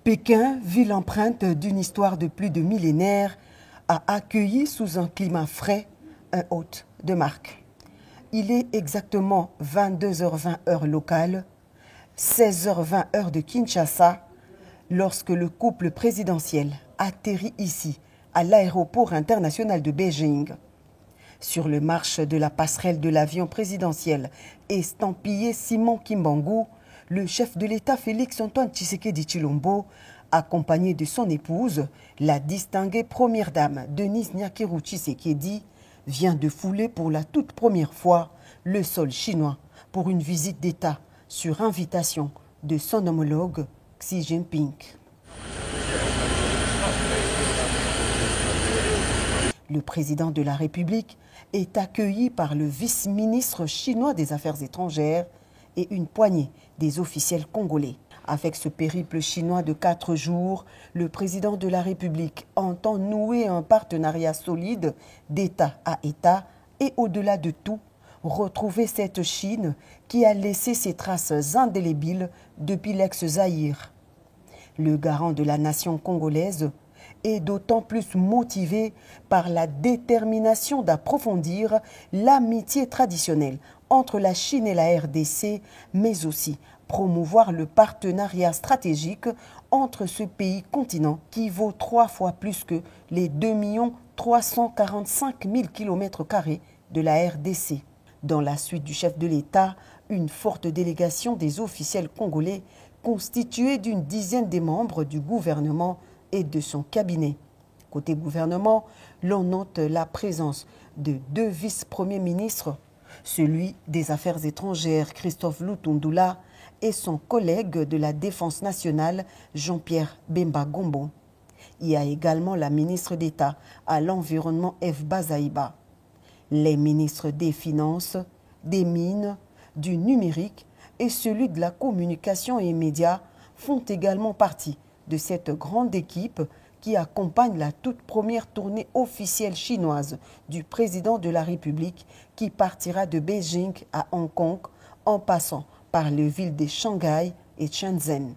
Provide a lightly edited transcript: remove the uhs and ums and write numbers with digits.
Pékin, ville empreinte d'une histoire de plus de millénaires, a accueilli sous un climat frais un hôte de marque. Il est exactement 22h20 heure locale, 16h20 heure de Kinshasa, lorsque le couple présidentiel atterrit ici, à l'aéroport international de Beijing. Sur le marche de la passerelle de l'avion présidentiel estampillé Simon Kimbangu, le chef de l'État Félix-Antoine Tshisekedi Tshilombo, accompagné de son épouse, la distinguée première dame Denise Nyakeru Tshisekedi, vient de fouler pour la toute première fois le sol chinois pour une visite d'État sur invitation de son homologue Xi Jinping. Le président de la République est accueilli par le vice-ministre chinois des Affaires étrangères et une poignée des officiels congolais. Avec ce périple chinois de 4 jours, le président de la République entend nouer un partenariat solide d'État à État et au-delà de tout, retrouver cette Chine qui a laissé ses traces indélébiles depuis l'ex-Zaïre. Le garant de la nation congolaise est d'autant plus motivé par la détermination d'approfondir l'amitié traditionnelle entre la Chine et la RDC, mais aussi promouvoir le partenariat stratégique entre ce pays continent qui vaut 3 fois plus que les 2 345 000 km² de la RDC. Dans la suite du chef de l'État, une forte délégation des officiels congolais constituée d'une dizaine des membres du gouvernement et de son cabinet. Côté gouvernement, l'on note la présence de 2 vice-premiers ministres, celui des Affaires étrangères Christophe Lutundula et son collègue de la Défense nationale Jean-Pierre Bemba Gombo. Il y a également la ministre d'État à l'environnement Eve Bazaïba. Les ministres des Finances, des Mines, du Numérique et celui de la Communication et Médias font également partie de cette grande équipe qui accompagne la toute première tournée officielle chinoise du président de la République qui partira de Beijing à Hong Kong en passant par les villes de Shanghai et Shenzhen.